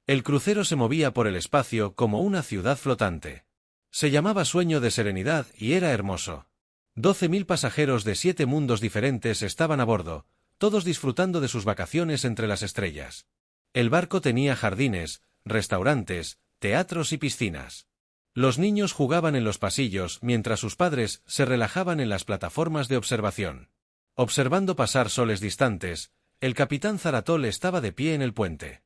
El crucero se movía por el espacio como una ciudad flotante. Se llamaba Sueño de Serenidad y era hermoso. 12.000 pasajeros de 7 mundos diferentes estaban a bordo, todos disfrutando de sus vacaciones entre las estrellas. El barco tenía jardines, restaurantes, teatros y piscinas. Los niños jugaban en los pasillos mientras sus padres se relajaban en las plataformas de observación. Observando pasar soles distantes, el capitán Zaratol estaba de pie en el puente.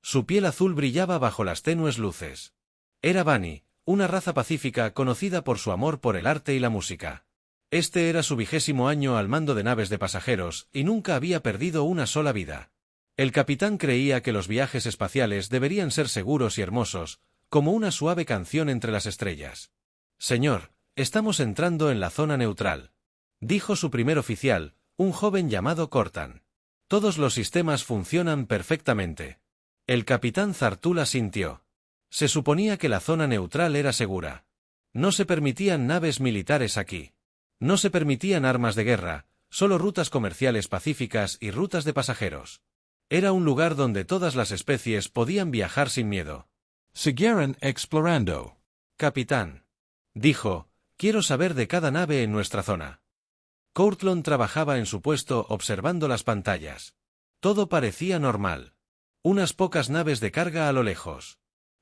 Su piel azul brillaba bajo las tenues luces. Era Bunny, una raza pacífica conocida por su amor por el arte y la música. Este era su 20º año al mando de naves de pasajeros y nunca había perdido una sola vida. El capitán creía que los viajes espaciales deberían ser seguros y hermosos, como una suave canción entre las estrellas. «Señor, estamos entrando en la zona neutral», dijo su primer oficial, un joven llamado Cortan. «Todos los sistemas funcionan perfectamente». El capitán Zartul asintió. Se suponía que la zona neutral era segura. No se permitían naves militares aquí. No se permitían armas de guerra, solo rutas comerciales pacíficas y rutas de pasajeros. Era un lugar donde todas las especies podían viajar sin miedo. Siguieron explorando. Capitán, dijo, quiero saber de cada nave en nuestra zona. Courtland trabajaba en su puesto observando las pantallas. Todo parecía normal. Unas pocas naves de carga a lo lejos.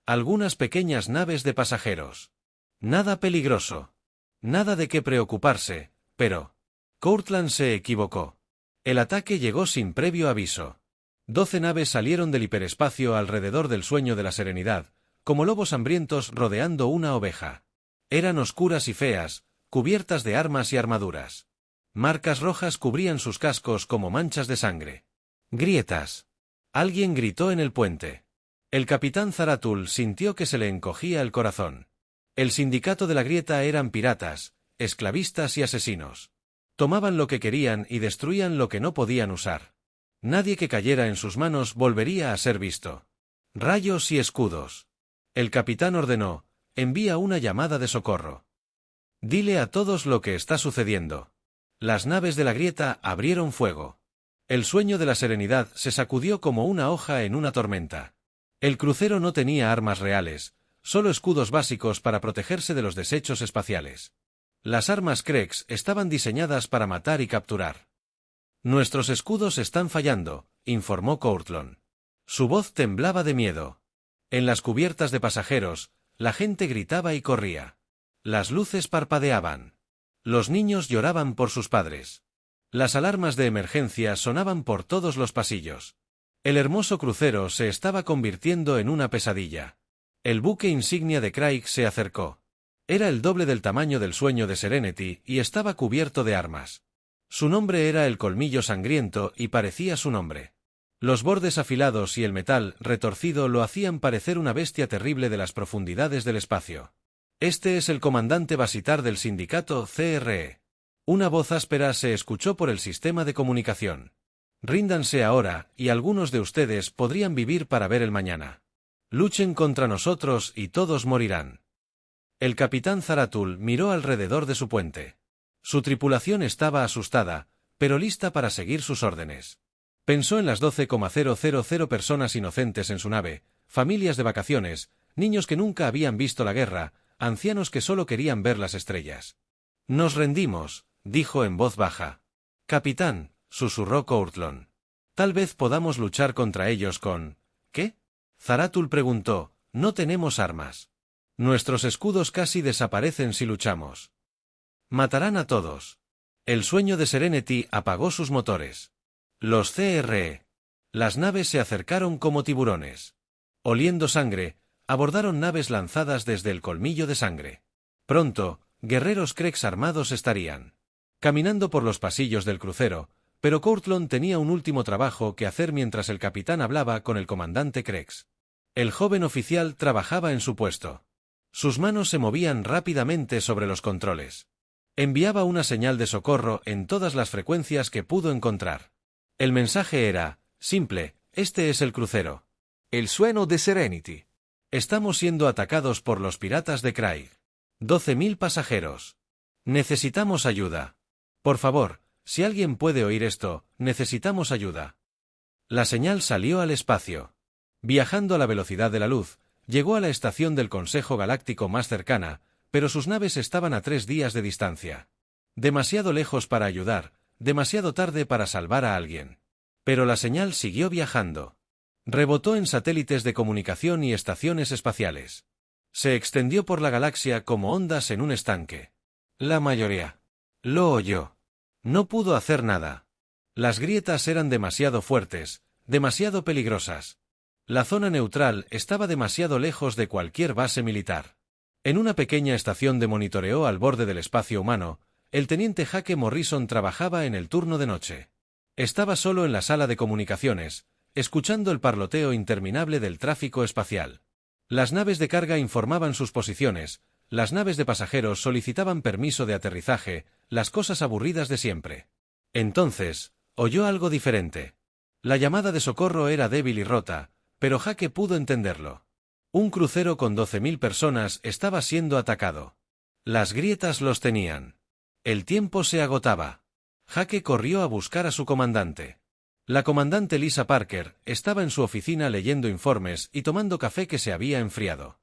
Algunas pequeñas naves de pasajeros. Nada peligroso. Nada de qué preocuparse, pero Courtland se equivocó. El ataque llegó sin previo aviso. 12 naves salieron del hiperespacio alrededor del Sueño de la Serenidad, como lobos hambrientos rodeando una oveja. Eran oscuras y feas, cubiertas de armas y armaduras. Marcas rojas cubrían sus cascos como manchas de sangre. Grietas. Alguien gritó en el puente. El capitán Zaratul sintió que se le encogía el corazón. El sindicato de la grieta eran piratas, esclavistas y asesinos. Tomaban lo que querían y destruían lo que no podían usar. Nadie que cayera en sus manos volvería a ser visto. Rayos y escudos. El capitán ordenó, envía una llamada de socorro. Dile a todos lo que está sucediendo. Las naves de la grieta abrieron fuego. El Sueño de la Serenidad se sacudió como una hoja en una tormenta. El crucero no tenía armas reales, solo escudos básicos para protegerse de los desechos espaciales. Las armas Krex estaban diseñadas para matar y capturar. Nuestros escudos están fallando, informó Courtland. Su voz temblaba de miedo. En las cubiertas de pasajeros, la gente gritaba y corría. Las luces parpadeaban. Los niños lloraban por sus padres. Las alarmas de emergencia sonaban por todos los pasillos. El hermoso crucero se estaba convirtiendo en una pesadilla. El buque insignia de Craig se acercó. Era el doble del tamaño del Sueño de Serenity y estaba cubierto de armas. Su nombre era el Colmillo Sangriento y parecía su nombre. Los bordes afilados y el metal retorcido lo hacían parecer una bestia terrible de las profundidades del espacio. Este es el comandante Basitar del sindicato CRE. Una voz áspera se escuchó por el sistema de comunicación. Ríndanse ahora, y algunos de ustedes podrían vivir para ver el mañana. Luchen contra nosotros y todos morirán. El capitán Zaratul miró alrededor de su puente. Su tripulación estaba asustada, pero lista para seguir sus órdenes. Pensó en las 12,000 personas inocentes en su nave, familias de vacaciones, niños que nunca habían visto la guerra, ancianos que solo querían ver las estrellas. Nos rendimos, dijo en voz baja. Capitán, susurró Courtland. Tal vez podamos luchar contra ellos con... ¿Qué? Zaratul preguntó, no tenemos armas. Nuestros escudos casi desaparecen si luchamos. Matarán a todos. El Sueño de Serenity apagó sus motores. Los CRE. Las naves se acercaron como tiburones. Oliendo sangre, abordaron naves lanzadas desde el colmillo de sangre. Pronto, guerreros Krex armados estarían caminando por los pasillos del crucero, pero Courtland tenía un último trabajo que hacer mientras el capitán hablaba con el comandante Krex. El joven oficial trabajaba en su puesto. Sus manos se movían rápidamente sobre los controles. Enviaba una señal de socorro en todas las frecuencias que pudo encontrar. El mensaje era, simple, este es el crucero. El Sueño de Serenity. Estamos siendo atacados por los piratas de Craig. 12.000 pasajeros. Necesitamos ayuda. Por favor, si alguien puede oír esto, necesitamos ayuda. La señal salió al espacio. Viajando a la velocidad de la luz, llegó a la estación del Consejo Galáctico más cercana, pero sus naves estaban a 3 días de distancia. Demasiado lejos para ayudar, demasiado tarde para salvar a alguien. Pero la señal siguió viajando. Rebotó en satélites de comunicación y estaciones espaciales. Se extendió por la galaxia como ondas en un estanque. La mayoría lo oyó. No pudo hacer nada. Las grietas eran demasiado fuertes, demasiado peligrosas. La zona neutral estaba demasiado lejos de cualquier base militar. En una pequeña estación de monitoreo al borde del espacio humano, el teniente Jake Morrison trabajaba en el turno de noche. Estaba solo en la sala de comunicaciones, escuchando el parloteo interminable del tráfico espacial. Las naves de carga informaban sus posiciones, las naves de pasajeros solicitaban permiso de aterrizaje, las cosas aburridas de siempre. Entonces, oyó algo diferente. La llamada de socorro era débil y rota, pero Jake pudo entenderlo. Un crucero con 12.000 personas estaba siendo atacado. Las grietas los tenían. El tiempo se agotaba. Jake corrió a buscar a su comandante. La comandante Lisa Parker estaba en su oficina leyendo informes y tomando café que se había enfriado.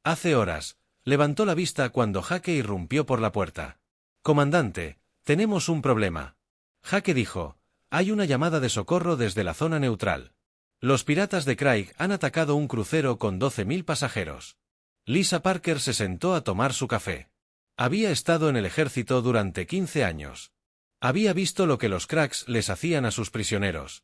Hace horas, levantó la vista cuando Jake irrumpió por la puerta. «Comandante, tenemos un problema». Jake dijo, «Hay una llamada de socorro desde la zona neutral. Los piratas de Craig han atacado un crucero con 12.000 pasajeros». Lisa Parker se sentó a tomar su café. Había estado en el ejército durante 15 años. Había visto lo que los cracks les hacían a sus prisioneros.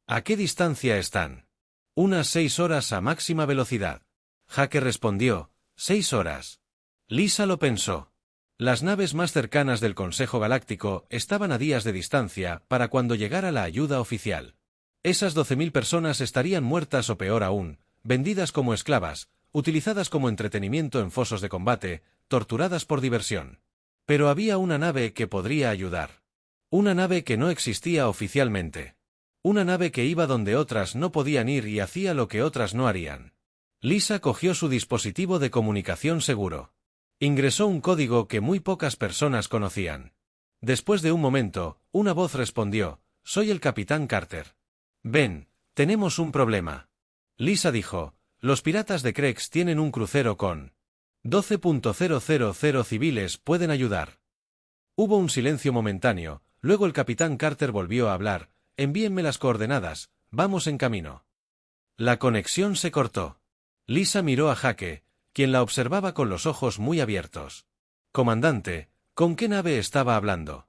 ¿A qué distancia están? Unas 6 horas a máxima velocidad. Jake respondió, 6 horas. Lisa lo pensó. Las naves más cercanas del Consejo Galáctico estaban a días de distancia para cuando llegara la ayuda oficial. Esas 12.000 personas estarían muertas o peor aún, vendidas como esclavas, utilizadas como entretenimiento en fosos de combate, torturadas por diversión. Pero había una nave que podría ayudar. Una nave que no existía oficialmente. Una nave que iba donde otras no podían ir y hacía lo que otras no harían. Lisa cogió su dispositivo de comunicación seguro. Ingresó un código que muy pocas personas conocían. Después de un momento, una voz respondió, «Soy el capitán Carter». «Ven, tenemos un problema». Lisa dijo, «Los piratas de Crex tienen un crucero con 12.000 civiles, pueden ayudar». Hubo un silencio momentáneo, luego el capitán Carter volvió a hablar, «Envíenme las coordenadas, vamos en camino». La conexión se cortó. Lisa miró a Jake, quien la observaba con los ojos muy abiertos. «Comandante, ¿con qué nave estaba hablando?».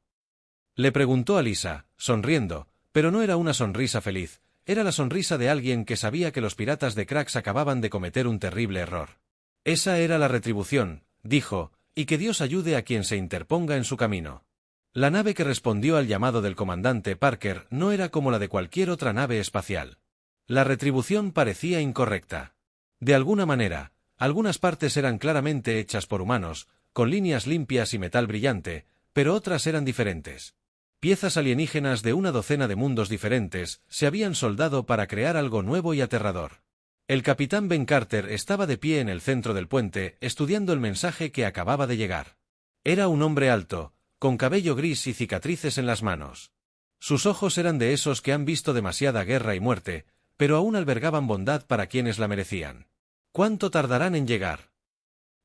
Le preguntó a Lisa, sonriendo, pero no era una sonrisa feliz, era la sonrisa de alguien que sabía que los piratas de Cracks acababan de cometer un terrible error. «Esa era la retribución», dijo, «y que Dios ayude a quien se interponga en su camino». La nave que respondió al llamado del comandante Parker no era como la de cualquier otra nave espacial. La retribución parecía incorrecta. De alguna manera, algunas partes eran claramente hechas por humanos, con líneas limpias y metal brillante, pero otras eran diferentes. Piezas alienígenas de una docena de mundos diferentes se habían soldado para crear algo nuevo y aterrador. El capitán Ben Carter estaba de pie en el centro del puente, estudiando el mensaje que acababa de llegar. Era un hombre alto, con cabello gris y cicatrices en las manos. Sus ojos eran de esos que han visto demasiada guerra y muerte, pero aún albergaban bondad para quienes la merecían. «¿Cuánto tardarán en llegar?»,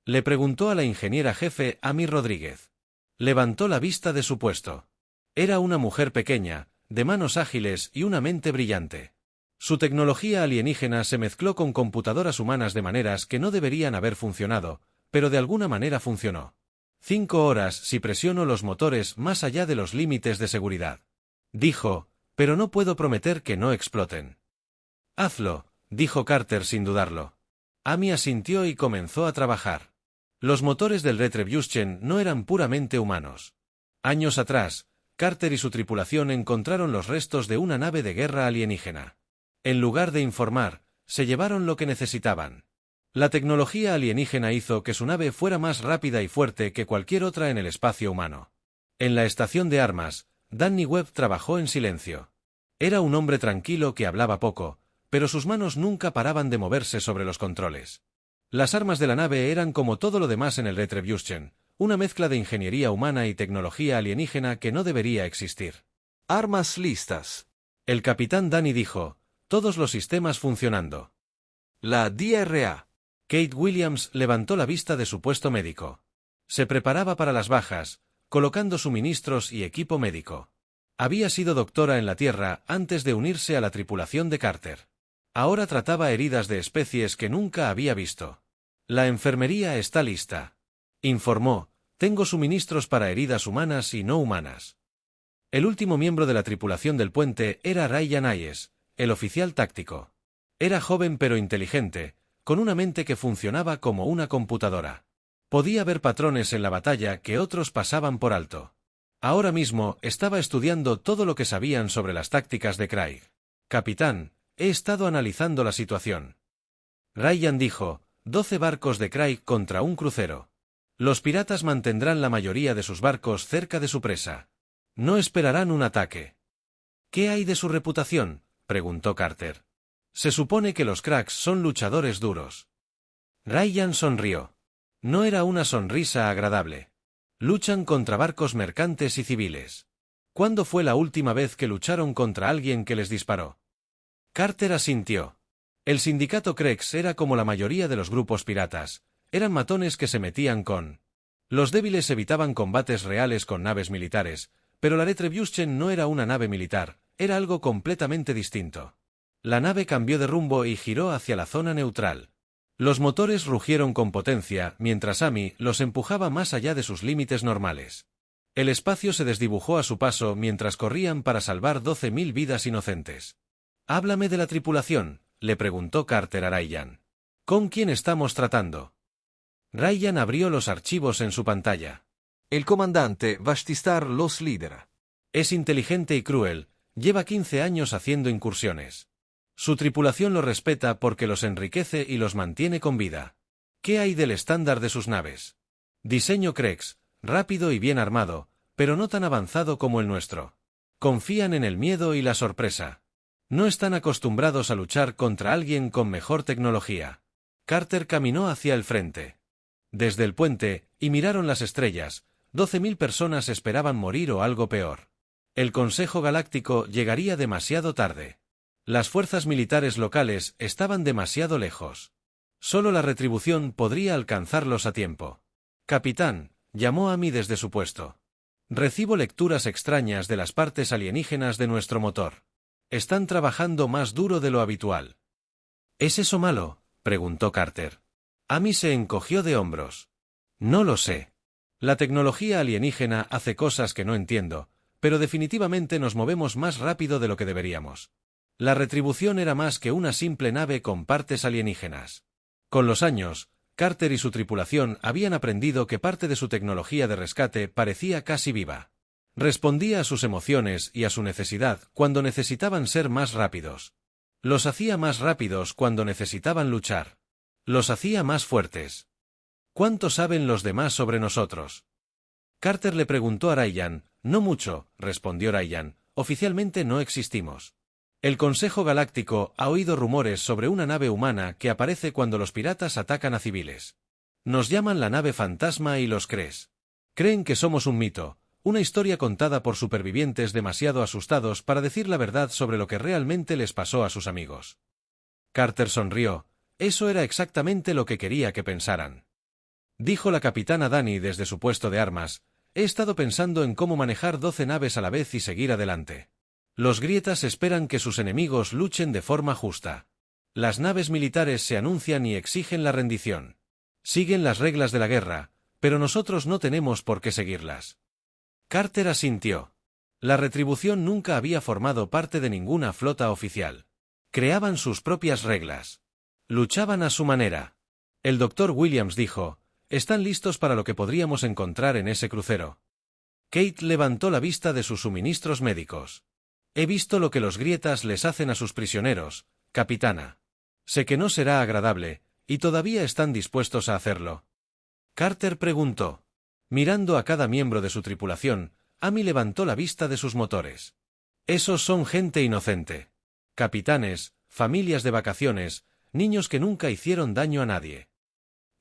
le preguntó a la ingeniera jefe Amy Rodríguez. Levantó la vista de su puesto. Era una mujer pequeña, de manos ágiles y una mente brillante. Su tecnología alienígena se mezcló con computadoras humanas de maneras que no deberían haber funcionado, pero de alguna manera funcionó. 5 horas si presiono los motores más allá de los límites de seguridad. Dijo, «pero no puedo prometer que no exploten». «Hazlo», dijo Carter sin dudarlo. Amy asintió y comenzó a trabajar. Los motores del Retribution no eran puramente humanos. Años atrás, Carter y su tripulación encontraron los restos de una nave de guerra alienígena. En lugar de informar, se llevaron lo que necesitaban. La tecnología alienígena hizo que su nave fuera más rápida y fuerte que cualquier otra en el espacio humano. En la estación de armas, Danny Webb trabajó en silencio. Era un hombre tranquilo que hablaba poco, pero sus manos nunca paraban de moverse sobre los controles. Las armas de la nave eran como todo lo demás en el Retribution, una mezcla de ingeniería humana y tecnología alienígena que no debería existir. «Armas listas». El capitán Danny dijo, «Todos los sistemas funcionando». La DRA. Kate Williams levantó la vista de su puesto médico. Se preparaba para las bajas, colocando suministros y equipo médico. Había sido doctora en la Tierra antes de unirse a la tripulación de Carter. Ahora trataba heridas de especies que nunca había visto. La enfermería está lista, informó. Tengo suministros para heridas humanas y no humanas. El último miembro de la tripulación del puente era Ryan Hayes, el oficial táctico. Era joven pero inteligente, con una mente que funcionaba como una computadora. Podía ver patrones en la batalla que otros pasaban por alto. Ahora mismo estaba estudiando todo lo que sabían sobre las tácticas de Craig. Capitán, he estado analizando la situación. Ryan dijo, 12 barcos de Craig contra un crucero. Los piratas mantendrán la mayoría de sus barcos cerca de su presa. No esperarán un ataque. ¿Qué hay de su reputación?, preguntó Carter. Se supone que los cracks son luchadores duros. Ryan sonrió. No era una sonrisa agradable. Luchan contra barcos mercantes y civiles. ¿Cuándo fue la última vez que lucharon contra alguien que les disparó? Carter asintió. El sindicato Cracks era como la mayoría de los grupos piratas. Eran matones que se metían con... Los débiles evitaban combates reales con naves militares, pero la Retribution no era una nave militar, era algo completamente distinto. La nave cambió de rumbo y giró hacia la zona neutral. Los motores rugieron con potencia, mientras Amy los empujaba más allá de sus límites normales. El espacio se desdibujó a su paso mientras corrían para salvar 12.000 vidas inocentes. «Háblame de la tripulación», le preguntó Carter a Ryan. «¿Con quién estamos tratando?» Ryan abrió los archivos en su pantalla. El comandante Vastistar los lidera. Es inteligente y cruel, lleva 15 años haciendo incursiones. Su tripulación lo respeta porque los enriquece y los mantiene con vida. ¿Qué hay del estándar de sus naves? Diseño Cracks, rápido y bien armado, pero no tan avanzado como el nuestro. Confían en el miedo y la sorpresa. No están acostumbrados a luchar contra alguien con mejor tecnología. Carter caminó hacia el frente. Desde el puente, y miraron las estrellas, 12.000 personas esperaban morir o algo peor. El Consejo Galáctico llegaría demasiado tarde. Las fuerzas militares locales estaban demasiado lejos. Solo la Retribución podría alcanzarlos a tiempo. Capitán, llamó a mí desde su puesto. Recibo lecturas extrañas de las partes alienígenas de nuestro motor. Están trabajando más duro de lo habitual. ¿Es eso malo?, preguntó Carter. Amy se encogió de hombros. No lo sé. La tecnología alienígena hace cosas que no entiendo, pero definitivamente nos movemos más rápido de lo que deberíamos. La Retribución era más que una simple nave con partes alienígenas. Con los años, Carter y su tripulación habían aprendido que parte de su tecnología de rescate parecía casi viva. Respondía a sus emociones y a su necesidad cuando necesitaban ser más rápidos. Los hacía más rápidos cuando necesitaban luchar. Los hacía más fuertes. ¿Cuánto saben los demás sobre nosotros? Carter le preguntó a Ryan. No mucho, respondió Ryan. Oficialmente no existimos. El Consejo Galáctico ha oído rumores sobre una nave humana que aparece cuando los piratas atacan a civiles. Nos llaman la nave fantasma y los Cree. Creen que somos un mito, una historia contada por supervivientes demasiado asustados para decir la verdad sobre lo que realmente les pasó a sus amigos. Carter sonrió. Eso era exactamente lo que quería que pensaran. Dijo la capitana Dani desde su puesto de armas. He estado pensando en cómo manejar 12 naves a la vez y seguir adelante. Los grietas esperan que sus enemigos luchen de forma justa. Las naves militares se anuncian y exigen la rendición. Siguen las reglas de la guerra, pero nosotros no tenemos por qué seguirlas. Carter asintió. La Retribución nunca había formado parte de ninguna flota oficial. Creaban sus propias reglas. Luchaban a su manera. El Dr. Williams dijo, «Están listos para lo que podríamos encontrar en ese crucero». Kate levantó la vista de sus suministros médicos. «He visto lo que los grietas les hacen a sus prisioneros, capitana. Sé que no será agradable, y todavía están dispuestos a hacerlo». Carter preguntó. Mirando a cada miembro de su tripulación, Amy levantó la vista de sus motores. «Esos son gente inocente. Capitanes, familias de vacaciones, niños que nunca hicieron daño a nadie».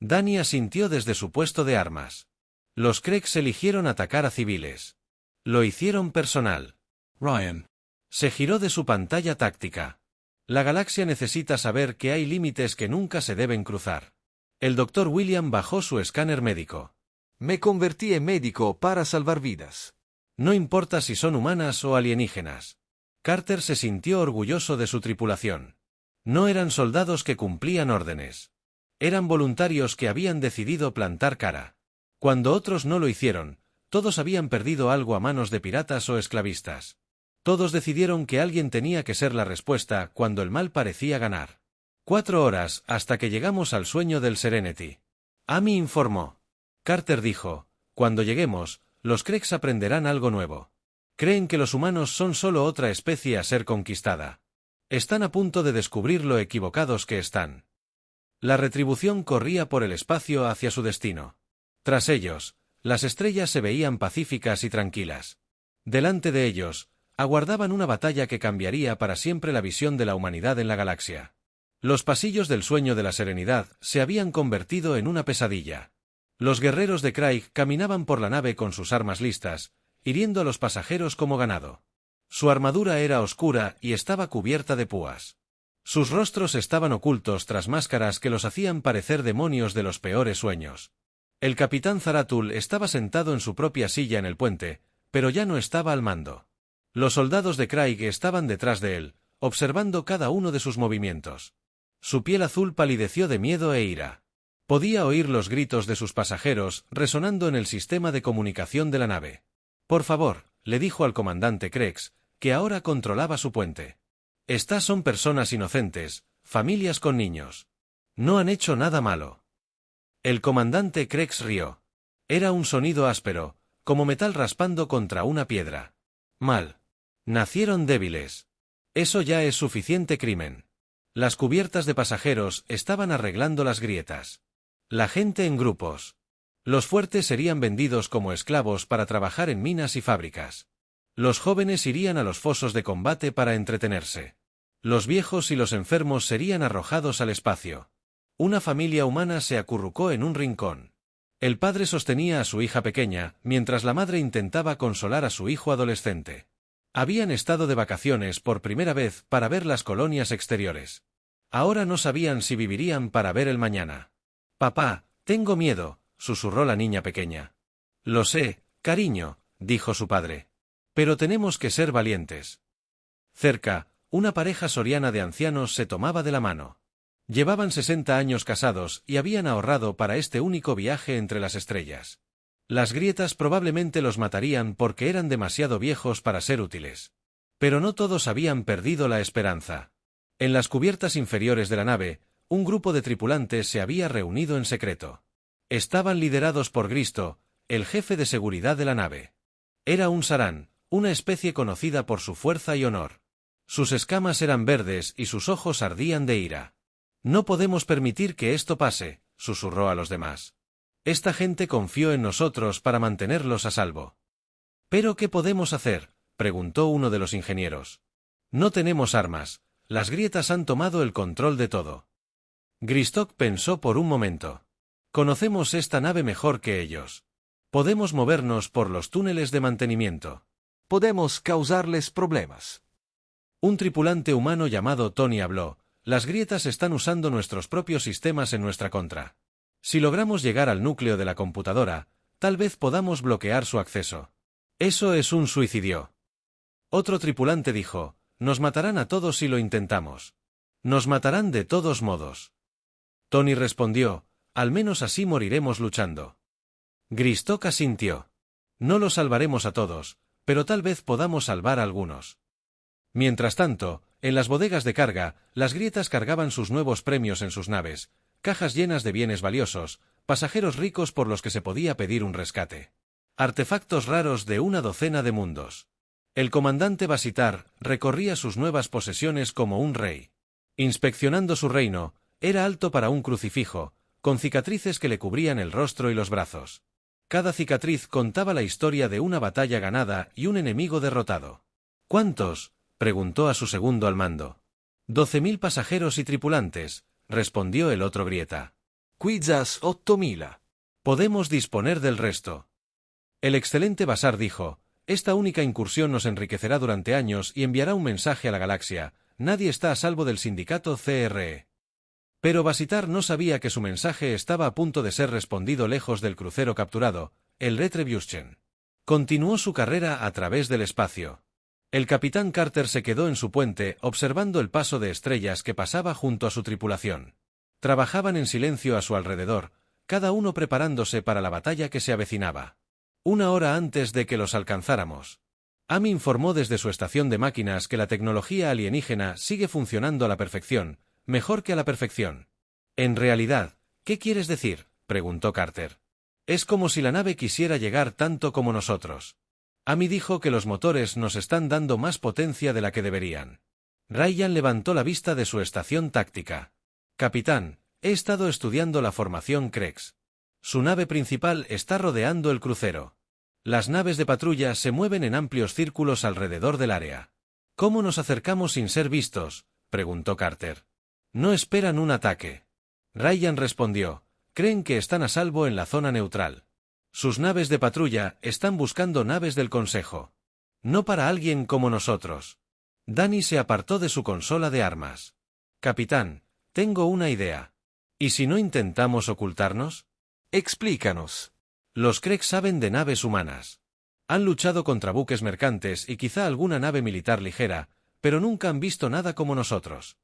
Dani asintió desde su puesto de armas. Los Cracks eligieron atacar a civiles. Lo hicieron personal. Ryan. Se giró de su pantalla táctica. La galaxia necesita saber que hay límites que nunca se deben cruzar. El Dr. William bajó su escáner médico. Me convertí en médico para salvar vidas. No importa si son humanas o alienígenas. Carter se sintió orgulloso de su tripulación. No eran soldados que cumplían órdenes. Eran voluntarios que habían decidido plantar cara. Cuando otros no lo hicieron, todos habían perdido algo a manos de piratas o esclavistas. Todos decidieron que alguien tenía que ser la respuesta cuando el mal parecía ganar. 4 horas hasta que llegamos al sueño del Serenity. Amy informó. Carter dijo, cuando lleguemos, los Kregs aprenderán algo nuevo. Creen que los humanos son solo otra especie a ser conquistada. Están a punto de descubrir lo equivocados que están. La retribución corría por el espacio hacia su destino. Tras ellos, las estrellas se veían pacíficas y tranquilas. Delante de ellos, aguardaban una batalla que cambiaría para siempre la visión de la humanidad en la galaxia. Los pasillos del sueño de la serenidad se habían convertido en una pesadilla. Los guerreros de Craig caminaban por la nave con sus armas listas, hiriendo a los pasajeros como ganado. Su armadura era oscura y estaba cubierta de púas. Sus rostros estaban ocultos tras máscaras que los hacían parecer demonios de los peores sueños. El capitán Zaratul estaba sentado en su propia silla en el puente, pero ya no estaba al mando. Los soldados de Craig estaban detrás de él, observando cada uno de sus movimientos. Su piel azul palideció de miedo e ira. Podía oír los gritos de sus pasajeros resonando en el sistema de comunicación de la nave. Por favor, le dijo al comandante Krex, que ahora controlaba su puente. Estas son personas inocentes, familias con niños. No han hecho nada malo. El comandante Krex rió. Era un sonido áspero, como metal raspando contra una piedra. Mal. Nacieron débiles. Eso ya es suficiente crimen. Las cubiertas de pasajeros estaban arreglando las grietas. La gente en grupos. Los fuertes serían vendidos como esclavos para trabajar en minas y fábricas. Los jóvenes irían a los fosos de combate para entretenerse. Los viejos y los enfermos serían arrojados al espacio. Una familia humana se acurrucó en un rincón. El padre sostenía a su hija pequeña, mientras la madre intentaba consolar a su hijo adolescente. Habían estado de vacaciones por primera vez para ver las colonias exteriores. Ahora no sabían si vivirían para ver el mañana. «Papá, tengo miedo», susurró la niña pequeña. «Lo sé, cariño», dijo su padre. «Pero tenemos que ser valientes». Cerca, una pareja soriana de ancianos se tomaba de la mano. Llevaban 60 años casados y habían ahorrado para este único viaje entre las estrellas. Las grietas probablemente los matarían porque eran demasiado viejos para ser útiles. Pero no todos habían perdido la esperanza. En las cubiertas inferiores de la nave, un grupo de tripulantes se había reunido en secreto. Estaban liderados por Gristo, el jefe de seguridad de la nave. Era un Sarán, una especie conocida por su fuerza y honor. Sus escamas eran verdes y sus ojos ardían de ira. «No podemos permitir que esto pase», susurró a los demás. «Esta gente confió en nosotros para mantenerlos a salvo». «¿Pero qué podemos hacer?», preguntó uno de los ingenieros. «No tenemos armas, las grietas han tomado el control de todo». Gristock pensó por un momento. «Conocemos esta nave mejor que ellos. Podemos movernos por los túneles de mantenimiento. Podemos causarles problemas». Un tripulante humano llamado Tony habló. «Las grietas están usando nuestros propios sistemas en nuestra contra. Si logramos llegar al núcleo de la computadora, tal vez podamos bloquear su acceso. Eso es un suicidio». Otro tripulante dijo, «Nos matarán a todos si lo intentamos. Nos matarán de todos modos». Tony respondió, «Al menos así moriremos luchando». Gristock asintió. «No los salvaremos a todos, pero tal vez podamos salvar a algunos». Mientras tanto, en las bodegas de carga, las grietas cargaban sus nuevos premios en sus naves, cajas llenas de bienes valiosos, pasajeros ricos por los que se podía pedir un rescate. Artefactos raros de una docena de mundos. El comandante Basitar recorría sus nuevas posesiones como un rey. Inspeccionando su reino, era alto para un crucifijo, con cicatrices que le cubrían el rostro y los brazos. Cada cicatriz contaba la historia de una batalla ganada y un enemigo derrotado. «¿Cuántos?», preguntó a su segundo al mando. 12.000 pasajeros y tripulantes, respondió el otro grieta. «Quizás 8.000. Podemos disponer del resto». El excelente Basar dijo, «Esta única incursión nos enriquecerá durante años y enviará un mensaje a la galaxia. nadie está a salvo del sindicato CRE. Pero Basitar no sabía que su mensaje estaba a punto de ser respondido lejos del crucero capturado, el Retribution. Continuó su carrera a través del espacio. El capitán Carter se quedó en su puente observando el paso de estrellas que pasaba junto a su tripulación. Trabajaban en silencio a su alrededor, cada uno preparándose para la batalla que se avecinaba. 1 hora antes de que los alcanzáramos, Amy informó desde su estación de máquinas que la tecnología alienígena sigue funcionando a la perfección, mejor que a la perfección. En realidad, ¿qué quieres decir?, preguntó Carter. Es como si la nave quisiera llegar tanto como nosotros. Amy dijo que los motores nos están dando más potencia de la que deberían. Ryan levantó la vista de su estación táctica. Capitán, he estado estudiando la formación Krex. Su nave principal está rodeando el crucero. Las naves de patrulla se mueven en amplios círculos alrededor del área. ¿Cómo nos acercamos sin ser vistos?, preguntó Carter. No esperan un ataque. Ryan respondió, creen que están a salvo en la zona neutral. Sus naves de patrulla están buscando naves del Consejo. No para alguien como nosotros. Danny se apartó de su consola de armas. Capitán, tengo una idea. ¿Y si no intentamos ocultarnos? Explícanos. Los Krex saben de naves humanas. Han luchado contra buques mercantes y quizá alguna nave militar ligera, pero nunca han visto nada como nosotros.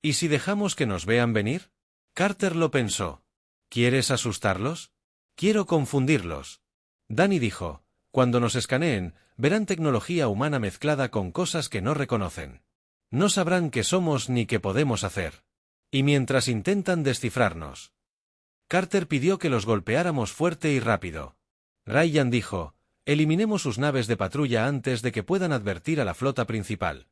¿Y si dejamos que nos vean venir? Carter lo pensó. ¿Quieres asustarlos? Quiero confundirlos. Danny dijo, cuando nos escaneen, verán tecnología humana mezclada con cosas que no reconocen. No sabrán qué somos ni qué podemos hacer. Y mientras intentan descifrarnos. Carter pidió que los golpeáramos fuerte y rápido. Ryan dijo, eliminemos sus naves de patrulla antes de que puedan advertir a la flota principal.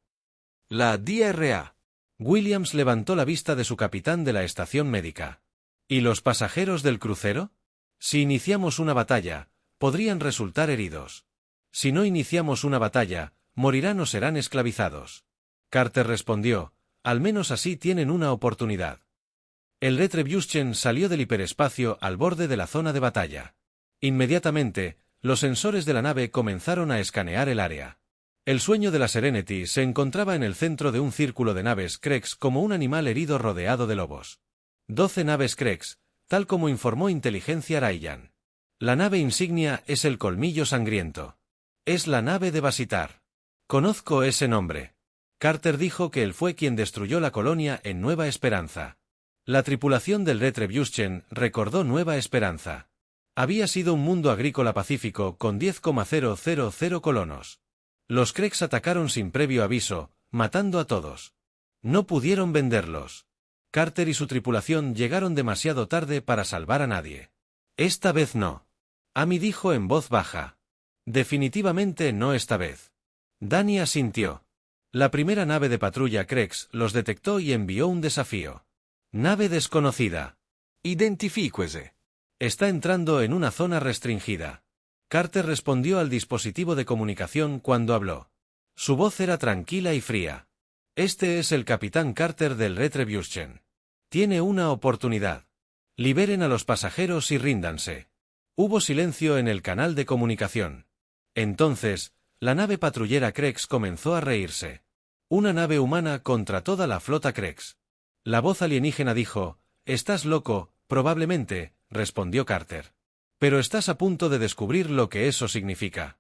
La DRA. Williams levantó la vista de su capitán de la estación médica. ¿Y los pasajeros del crucero? Si iniciamos una batalla, podrían resultar heridos. Si no iniciamos una batalla, morirán o serán esclavizados. Carter respondió, al menos así tienen una oportunidad. El Retribution salió del hiperespacio al borde de la zona de batalla. Inmediatamente, los sensores de la nave comenzaron a escanear el área. El sueño de la Serenity se encontraba en el centro de un círculo de naves Krex como un animal herido rodeado de lobos. 12 naves Krex, tal como informó Inteligencia Ryan. La nave insignia es el Colmillo Sangriento. Es la nave de Basitar. Conozco ese nombre. Carter dijo que él fue quien destruyó la colonia en Nueva Esperanza. La tripulación del Retribution recordó Nueva Esperanza. Había sido un mundo agrícola pacífico con 10,000 colonos. Los Krex atacaron sin previo aviso, matando a todos. No pudieron venderlos. Carter y su tripulación llegaron demasiado tarde para salvar a nadie. Esta vez no. Amy dijo en voz baja. Definitivamente no esta vez. Danny asintió. La primera nave de patrulla Krex los detectó y envió un desafío. Nave desconocida. Identifíquese. Está entrando en una zona restringida. Carter respondió al dispositivo de comunicación cuando habló. Su voz era tranquila y fría. Este es el capitán Carter del Retribution. Tiene una oportunidad. Liberen a los pasajeros y ríndanse. Hubo silencio en el canal de comunicación. Entonces, la nave patrullera Krex comenzó a reírse. Una nave humana contra toda la flota Krex. La voz alienígena dijo, «Estás loco, probablemente», respondió Carter. «Pero estás a punto de descubrir lo que eso significa».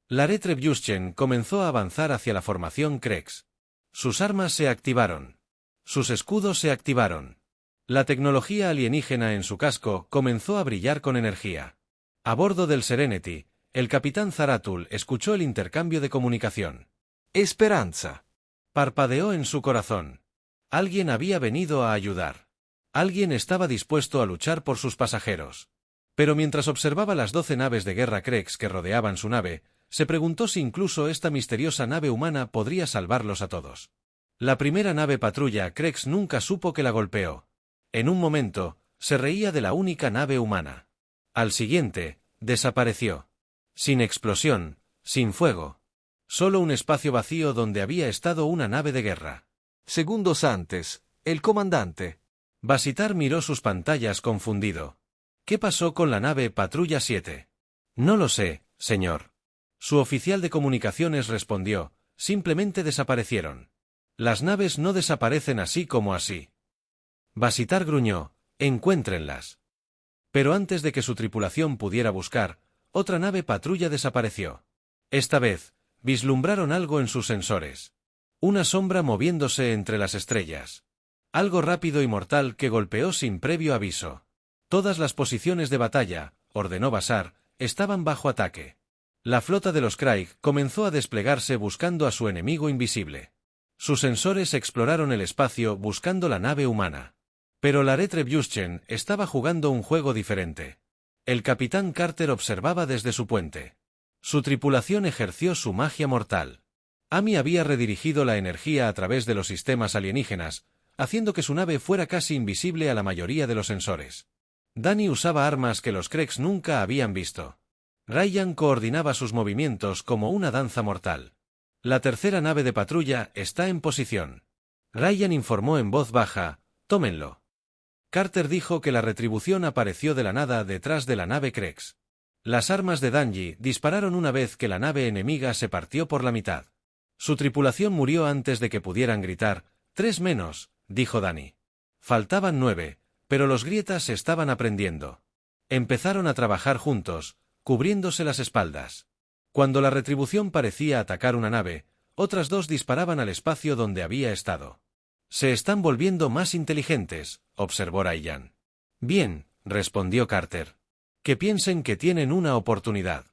La Retribution comenzó a avanzar hacia la formación Krex. Sus armas se activaron. Sus escudos se activaron. La tecnología alienígena en su casco comenzó a brillar con energía. A bordo del Serenity, el capitán Zaratul escuchó el intercambio de comunicación. Esperanza. Parpadeó en su corazón. Alguien había venido a ayudar. Alguien estaba dispuesto a luchar por sus pasajeros. Pero mientras observaba las 12 naves de guerra Krex que rodeaban su nave, se preguntó si incluso esta misteriosa nave humana podría salvarlos a todos. La primera nave patrulla Krex nunca supo que la golpeó. En un momento, se reía de la única nave humana. Al siguiente, desapareció. Sin explosión, sin fuego. Solo un espacio vacío donde había estado una nave de guerra. Segundos antes, el comandante. Basitar miró sus pantallas confundido. ¿Qué pasó con la nave Patrulla 7? No lo sé, señor. Su oficial de comunicaciones respondió, simplemente desaparecieron. Las naves no desaparecen así como así. Basitar gruñó, encuéntrenlas. Pero antes de que su tripulación pudiera buscar, otra nave patrulla desapareció. Esta vez, vislumbraron algo en sus sensores. Una sombra moviéndose entre las estrellas. Algo rápido y mortal que golpeó sin previo aviso. Todas las posiciones de batalla, ordenó Basar, estaban bajo ataque. La flota de los Craig comenzó a desplegarse buscando a su enemigo invisible. Sus sensores exploraron el espacio buscando la nave humana. Pero la Retribution estaba jugando un juego diferente. El capitán Carter observaba desde su puente. Su tripulación ejerció su magia mortal. Amy había redirigido la energía a través de los sistemas alienígenas, haciendo que su nave fuera casi invisible a la mayoría de los sensores. Danny usaba armas que los Creks nunca habían visto. Ryan coordinaba sus movimientos como una danza mortal. La tercera nave de patrulla está en posición. Ryan informó en voz baja, tómenlo. Carter dijo que la retribución apareció de la nada detrás de la nave Crex. Las armas de Danji dispararon una vez que la nave enemiga se partió por la mitad. Su tripulación murió antes de que pudieran gritar, 3 menos, dijo Danny. Faltaban 9, pero los grietas estaban aprendiendo. Empezaron a trabajar juntos, cubriéndose las espaldas. Cuando la retribución parecía atacar una nave, otras 2 disparaban al espacio donde había estado. Se están volviendo más inteligentes, observó Ryan. Bien, respondió Carter. Que piensen que tienen una oportunidad.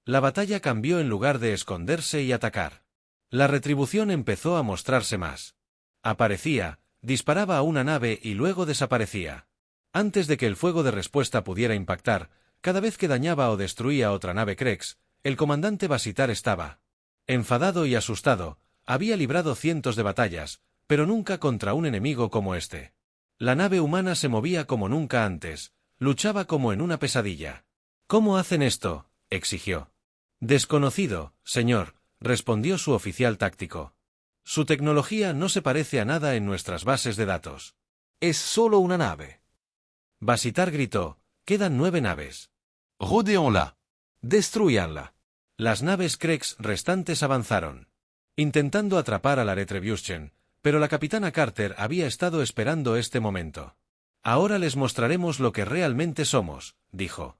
La batalla cambió en lugar de esconderse y atacar. La retribución empezó a mostrarse más. Aparecía, disparaba a una nave y luego desaparecía. Antes de que el fuego de respuesta pudiera impactar, cada vez que dañaba o destruía otra nave Crex, el comandante Basitar estaba enfadado y asustado, había librado cientos de batallas, pero nunca contra un enemigo como este. La nave humana se movía como nunca antes, luchaba como en una pesadilla. ¿Cómo hacen esto?, exigió. Desconocido, señor, respondió su oficial táctico. Su tecnología no se parece a nada en nuestras bases de datos. Es solo una nave. Basitar gritó, quedan 9 naves. Rodéonla. Destrúyanla. Las naves Crex restantes avanzaron, intentando atrapar a la Retribution, pero la capitana Carter había estado esperando este momento. Ahora les mostraremos lo que realmente somos, dijo.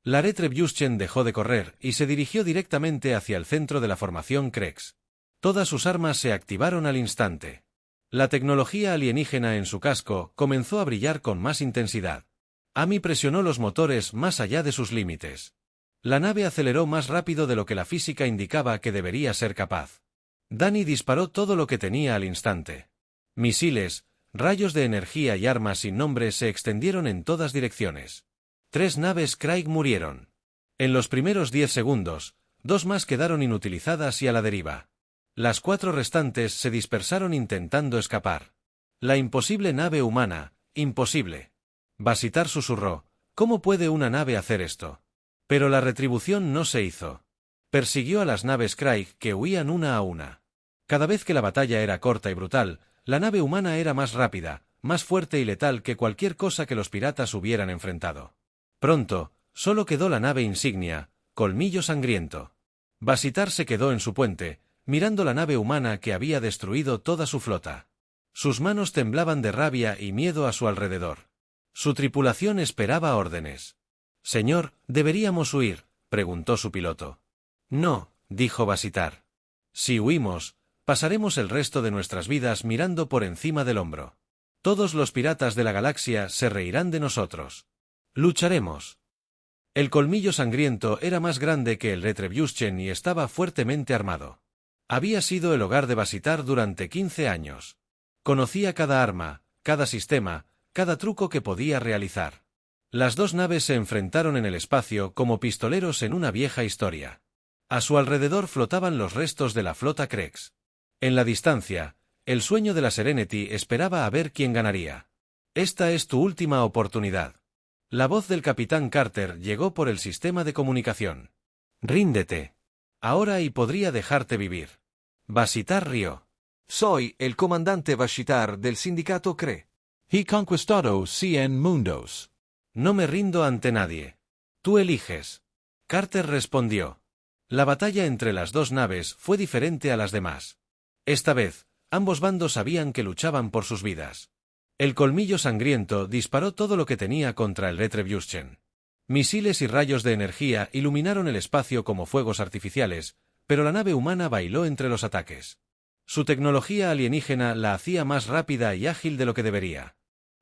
La Retribution dejó de correr y se dirigió directamente hacia el centro de la formación Crex. Todas sus armas se activaron al instante. La tecnología alienígena en su casco comenzó a brillar con más intensidad. Amy presionó los motores más allá de sus límites. La nave aceleró más rápido de lo que la física indicaba que debería ser capaz. Danny disparó todo lo que tenía al instante. Misiles, rayos de energía y armas sin nombre se extendieron en todas direcciones. 3 naves Craig murieron. En los primeros 10 segundos, 2 más quedaron inutilizadas y a la deriva. Las 4 restantes se dispersaron intentando escapar. La imposible nave humana, imposible. Basitar susurró, ¿cómo puede una nave hacer esto? Pero la retribución no se hizo. Persiguió a las naves Craig que huían una a una. Cada vez que la batalla era corta y brutal, la nave humana era más rápida, más fuerte y letal que cualquier cosa que los piratas hubieran enfrentado. Pronto, solo quedó la nave insignia, Colmillo Sangriento. Basitar se quedó en su puente, mirando la nave humana que había destruido toda su flota. Sus manos temblaban de rabia y miedo a su alrededor. Su tripulación esperaba órdenes. «Señor, ¿deberíamos huir?», preguntó su piloto. «No», dijo Basitar. «Si huimos, pasaremos el resto de nuestras vidas mirando por encima del hombro. Todos los piratas de la galaxia se reirán de nosotros. Lucharemos». El Colmillo Sangriento era más grande que el Retribution y estaba fuertemente armado. Había sido el hogar de Basitar durante 15 años. Conocía cada arma, cada sistema, cada truco que podía realizar. Las 2 naves se enfrentaron en el espacio como pistoleros en una vieja historia. A su alrededor flotaban los restos de la flota Crex. En la distancia, el sueño de la Serenity esperaba a ver quién ganaría. «Esta es tu última oportunidad». La voz del capitán Carter llegó por el sistema de comunicación. «Ríndete. Ahora y podría dejarte vivir». Basitar rió. Soy el comandante Basitar del sindicato CRE. He conquistado 100 mundos. No me rindo ante nadie. Tú eliges. Carter respondió. La batalla entre las 2 naves fue diferente a las demás. Esta vez, Ambos bandos sabían que luchaban por sus vidas. El colmillo sangriento disparó todo lo que tenía contra el Retribution. Misiles y rayos de energía iluminaron el espacio como fuegos artificiales, pero la nave humana bailó entre los ataques. Su tecnología alienígena la hacía más rápida y ágil de lo que debería.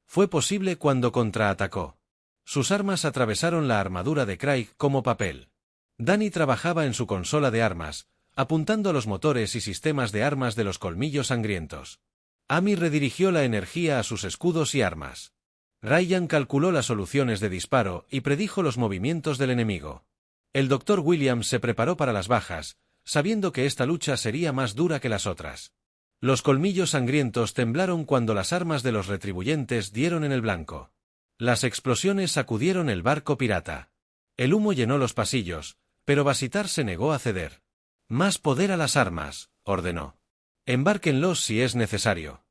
Fue posible cuando contraatacó. Sus armas atravesaron la armadura de Craig como papel. Danny trabajaba en su consola de armas, apuntando a los motores y sistemas de armas de los colmillos sangrientos. Amy redirigió la energía a sus escudos y armas. Ryan calculó las soluciones de disparo y predijo los movimientos del enemigo. El Dr. Williams se preparó para las bajas, sabiendo que esta lucha sería más dura que las otras. Los colmillos sangrientos temblaron cuando las armas de los retribuyentes dieron en el blanco. Las explosiones sacudieron el barco pirata. El humo llenó los pasillos, pero Basitar se negó a ceder. «Más poder a las armas», ordenó. «Embárquenlos si es necesario».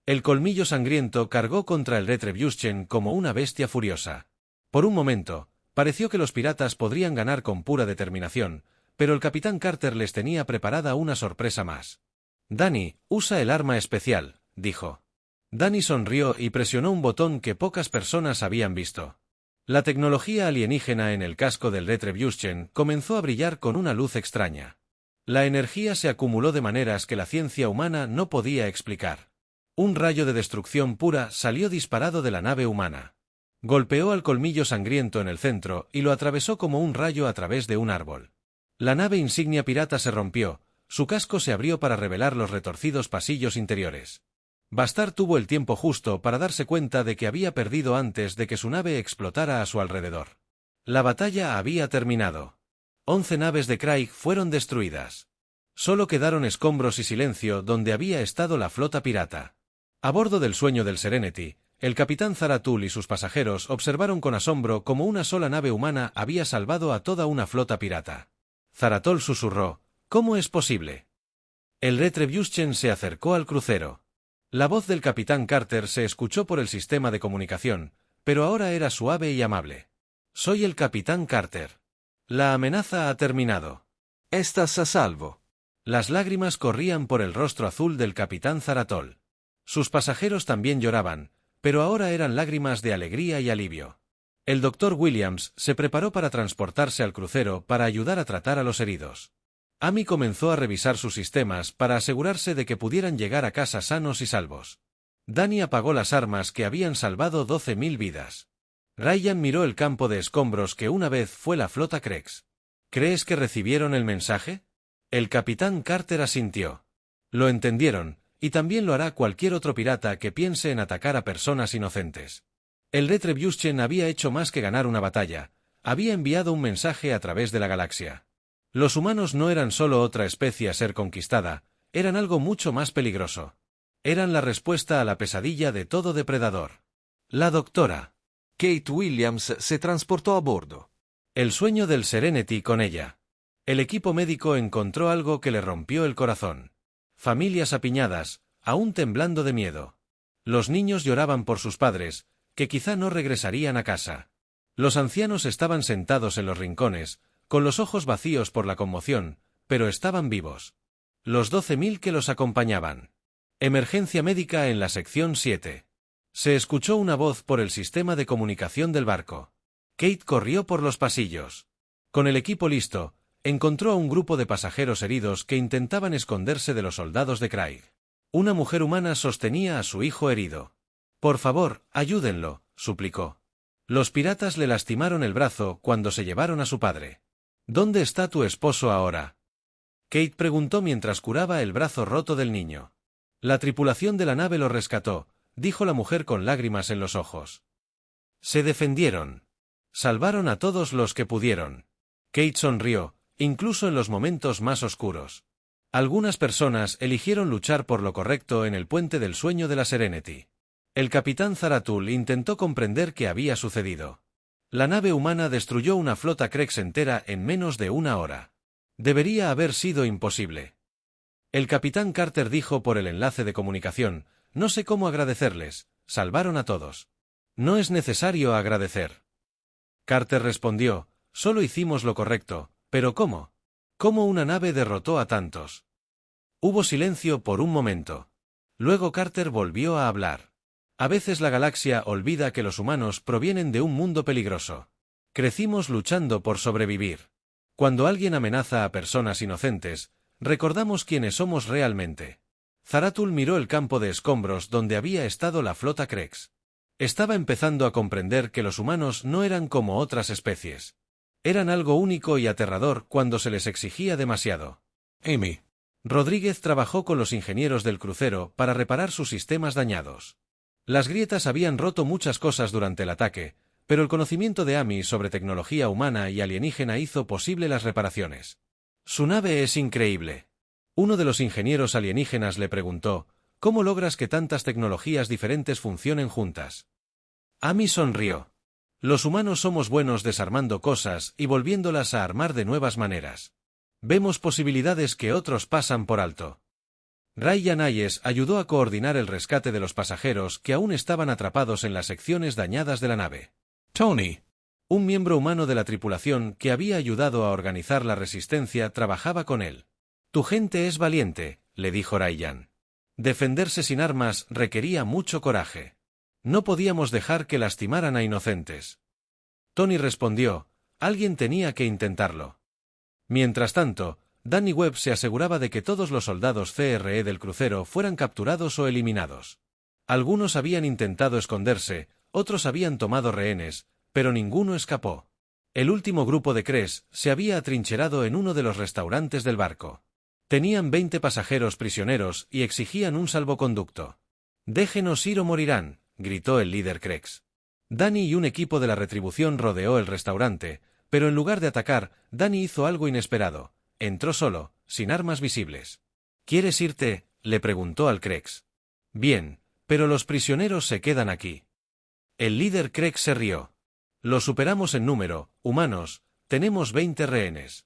El colmillo sangriento cargó contra el Retribution como una bestia furiosa. Por un momento, pareció que los piratas podrían ganar con pura determinación, pero el capitán Carter les tenía preparada una sorpresa más. «Danny, usa el arma especial», dijo. Danny sonrió y presionó un botón que pocas personas habían visto. La tecnología alienígena en el casco del Retribution comenzó a brillar con una luz extraña. La energía se acumuló de maneras que la ciencia humana no podía explicar. Un rayo de destrucción pura salió disparado de la nave humana. Golpeó al colmillo sangriento en el centro y lo atravesó como un rayo a través de un árbol. La nave insignia pirata se rompió, su casco se abrió para revelar los retorcidos pasillos interiores. Bastard tuvo el tiempo justo para darse cuenta de que había perdido antes de que su nave explotara a su alrededor. La batalla había terminado. 11 naves de Craig fueron destruidas. Solo quedaron escombros y silencio donde había estado la flota pirata. A bordo del Sueño del Serenity, el capitán Zaratul y sus pasajeros observaron con asombro cómo una sola nave humana había salvado a toda una flota pirata. Zaratul susurró: «¿Cómo es posible?». El Retribution se acercó al crucero. La voz del capitán Carter se escuchó por el sistema de comunicación, pero ahora era suave y amable. «Soy el capitán Carter. La amenaza ha terminado. Estás a salvo». Las lágrimas corrían por el rostro azul del capitán Zaratul. Sus pasajeros también lloraban, pero ahora eran lágrimas de alegría y alivio. El Dr. Williams se preparó para transportarse al crucero para ayudar a tratar a los heridos. Amy comenzó a revisar sus sistemas para asegurarse de que pudieran llegar a casa sanos y salvos. Danny apagó las armas que habían salvado 12.000 vidas. Ryan miró el campo de escombros que una vez fue la flota Krex. «¿Crees que recibieron el mensaje?». El capitán Carter asintió. «Lo entendieron, y también lo hará cualquier otro pirata que piense en atacar a personas inocentes». El Retribution había hecho más que ganar una batalla, había enviado un mensaje a través de la galaxia. Los humanos no eran solo otra especie a ser conquistada, eran algo mucho más peligroso. Eran la respuesta a la pesadilla de todo depredador. La doctora Kate Williams se transportó a bordo. El Sueño del Serenity con ella. El equipo médico encontró algo que le rompió el corazón. Familias apiñadas, aún temblando de miedo. Los niños lloraban por sus padres, que quizá no regresarían a casa. Los ancianos estaban sentados en los rincones, con los ojos vacíos por la conmoción, pero estaban vivos. Los 12.000 que los acompañaban. Emergencia médica en la sección 7. Se escuchó una voz por el sistema de comunicación del barco. Kate corrió por los pasillos. Con el equipo listo, encontró a un grupo de pasajeros heridos que intentaban esconderse de los soldados de Craig. Una mujer humana sostenía a su hijo herido. «Por favor, ayúdenlo», suplicó. Los piratas le lastimaron el brazo cuando se llevaron a su padre. «¿Dónde está tu esposo ahora?». Kate preguntó mientras curaba el brazo roto del niño. «La tripulación de la nave lo rescató», dijo la mujer con lágrimas en los ojos. «Se defendieron. Salvaron a todos los que pudieron». Kate sonrió, incluso en los momentos más oscuros. Algunas personas eligieron luchar por lo correcto en el puente del Sueño de la Serenity. El capitán Zaratul intentó comprender qué había sucedido. La nave humana destruyó una flota Krex entera en menos de una hora. Debería haber sido imposible. El capitán Carter dijo por el enlace de comunicación: «No sé cómo agradecerles, salvaron a todos». «No es necesario agradecer». Carter respondió: «Solo hicimos lo correcto, pero ¿cómo? ¿Cómo una nave derrotó a tantos?». Hubo silencio por un momento. Luego Carter volvió a hablar. A veces la galaxia olvida que los humanos provienen de un mundo peligroso. Crecimos luchando por sobrevivir. Cuando alguien amenaza a personas inocentes, recordamos quiénes somos realmente. Zaratul miró el campo de escombros donde había estado la flota Krex. Estaba empezando a comprender que los humanos no eran como otras especies. Eran algo único y aterrador cuando se les exigía demasiado. Amy. Rodríguez trabajó con los ingenieros del crucero para reparar sus sistemas dañados. Las grietas habían roto muchas cosas durante el ataque, pero el conocimiento de Amy sobre tecnología humana y alienígena hizo posible las reparaciones. Su nave es increíble. Uno de los ingenieros alienígenas le preguntó, ¿cómo logras que tantas tecnologías diferentes funcionen juntas? Amy sonrió. Los humanos somos buenos desarmando cosas y volviéndolas a armar de nuevas maneras. Vemos posibilidades que otros pasan por alto. Ryan Hayes ayudó a coordinar el rescate de los pasajeros que aún estaban atrapados en las secciones dañadas de la nave. Tony. Un miembro humano de la tripulación que había ayudado a organizar la resistencia trabajaba con él. Tu gente es valiente, le dijo Ryan. Defenderse sin armas requería mucho coraje. No podíamos dejar que lastimaran a inocentes. Tony respondió, alguien tenía que intentarlo. Mientras tanto, Danny Webb se aseguraba de que todos los soldados CRE del crucero fueran capturados o eliminados. Algunos habían intentado esconderse, otros habían tomado rehenes, pero ninguno escapó. El último grupo de Kree se había atrincherado en uno de los restaurantes del barco. Tenían 20 pasajeros prisioneros y exigían un salvoconducto. «Déjenos ir o morirán», gritó el líder Krex. Danny y un equipo de la retribución rodeó el restaurante, pero en lugar de atacar, Danny hizo algo inesperado. Entró solo, sin armas visibles. ¿Quieres irte?, le preguntó al Krex. Bien, pero los prisioneros se quedan aquí. El líder Krex se rió. Lo superamos en número, humanos, tenemos 20 rehenes.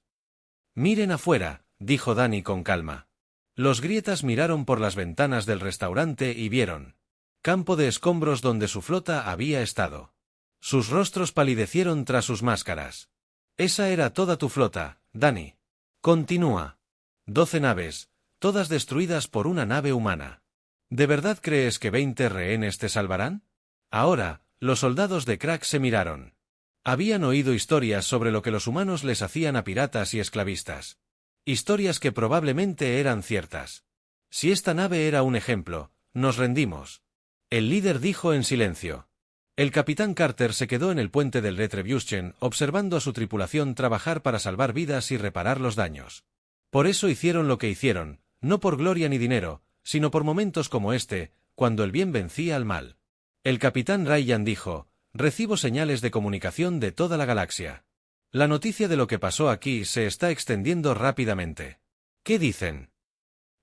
Miren afuera, dijo Danny con calma. Los grietas miraron por las ventanas del restaurante y vieron campo de escombros donde su flota había estado. Sus rostros palidecieron tras sus máscaras. Esa era toda tu flota, Danny. Continúa. 12 naves, todas destruidas por una nave humana. ¿De verdad crees que 20 rehenes te salvarán? Ahora, los soldados de Crack se miraron. Habían oído historias sobre lo que los humanos les hacían a piratas y esclavistas. Historias que probablemente eran ciertas. Si esta nave era un ejemplo, nos rendimos. El líder dijo en silencio. El capitán Carter se quedó en el puente del Retribution observando a su tripulación trabajar para salvar vidas y reparar los daños. Por eso hicieron lo que hicieron, no por gloria ni dinero, sino por momentos como este, cuando el bien vencía al mal. El capitán Ryan dijo, recibo señales de comunicación de toda la galaxia. La noticia de lo que pasó aquí se está extendiendo rápidamente. ¿Qué dicen?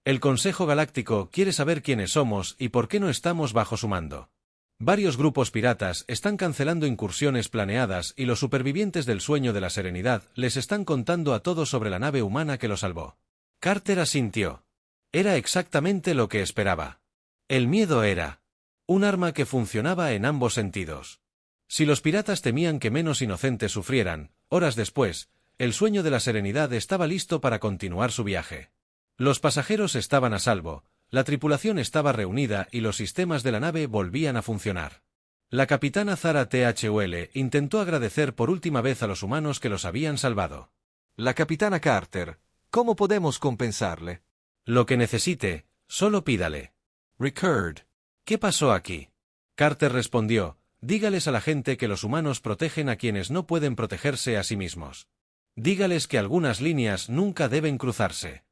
El Consejo Galáctico quiere saber quiénes somos y por qué no estamos bajo su mando. Varios grupos piratas están cancelando incursiones planeadas y los supervivientes del sueño de la serenidad les están contando a todos sobre la nave humana que lo salvó. Carter asintió. Era exactamente lo que esperaba. El miedo era un arma que funcionaba en ambos sentidos. Si los piratas temían que menos inocentes sufrieran, horas después, el sueño de la serenidad estaba listo para continuar su viaje. Los pasajeros estaban a salvo, la tripulación estaba reunida y los sistemas de la nave volvían a funcionar. La capitana Zara Thul intentó agradecer por última vez a los humanos que los habían salvado. La capitana Carter, ¿cómo podemos compensarle? Lo que necesite, solo pídale. Recurred. ¿Qué pasó aquí? Carter respondió, dígales a la gente que los humanos protegen a quienes no pueden protegerse a sí mismos. Dígales que algunas líneas nunca deben cruzarse.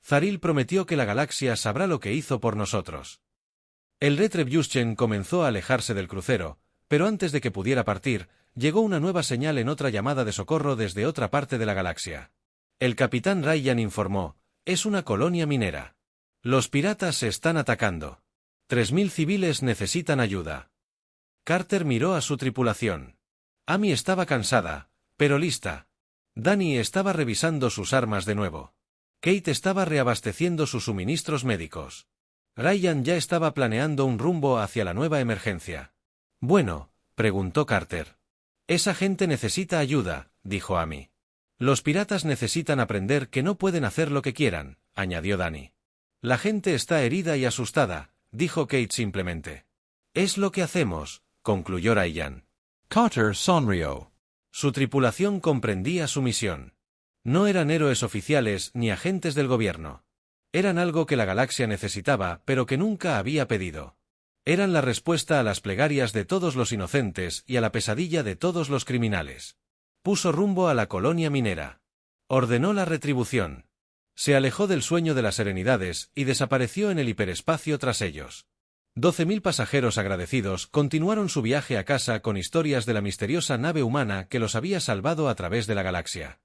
Zaril prometió que la galaxia sabrá lo que hizo por nosotros. El Retribution comenzó a alejarse del crucero, pero antes de que pudiera partir, llegó una nueva señal en otra llamada de socorro desde otra parte de la galaxia. El capitán Ryan informó, es una colonia minera. Los piratas se están atacando. 3000 civiles necesitan ayuda. Carter miró a su tripulación. Amy estaba cansada, pero lista. Danny estaba revisando sus armas de nuevo. Kate estaba reabasteciendo sus suministros médicos. Ryan ya estaba planeando un rumbo hacia la nueva emergencia. Bueno, preguntó Carter. Esa gente necesita ayuda, dijo Amy. Los piratas necesitan aprender que no pueden hacer lo que quieran, añadió Danny. La gente está herida y asustada, dijo Kate simplemente. Es lo que hacemos, concluyó Ryan. Carter sonrió. Su tripulación comprendía su misión. No eran héroes oficiales ni agentes del gobierno. Eran algo que la galaxia necesitaba, pero que nunca había pedido. Eran la respuesta a las plegarias de todos los inocentes y a la pesadilla de todos los criminales. Puso rumbo a la colonia minera. Ordenó la retribución. Se alejó del sueño de las serenidades y desapareció en el hiperespacio tras ellos. 12.000 pasajeros agradecidos continuaron su viaje a casa con historias de la misteriosa nave humana que los había salvado a través de la galaxia.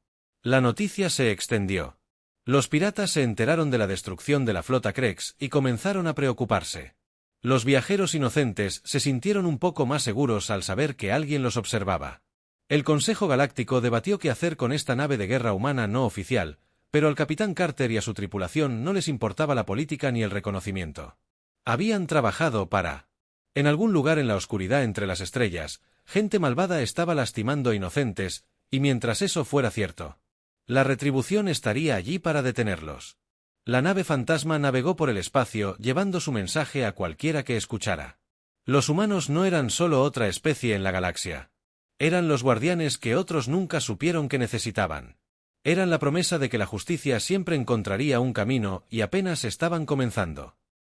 La noticia se extendió. Los piratas se enteraron de la destrucción de la flota Krex y comenzaron a preocuparse. Los viajeros inocentes se sintieron un poco más seguros al saber que alguien los observaba. El Consejo Galáctico debatió qué hacer con esta nave de guerra humana no oficial, pero al capitán Carter y a su tripulación no les importaba la política ni el reconocimiento. Habían trabajado para... En algún lugar en la oscuridad entre las estrellas, gente malvada estaba lastimando inocentes, y mientras eso fuera cierto, la retribución estaría allí para detenerlos. La nave fantasma navegó por el espacio llevando su mensaje a cualquiera que escuchara. Los humanos no eran solo otra especie en la galaxia. Eran los guardianes que otros nunca supieron que necesitaban. Eran la promesa de que la justicia siempre encontraría un camino y apenas estaban comenzando.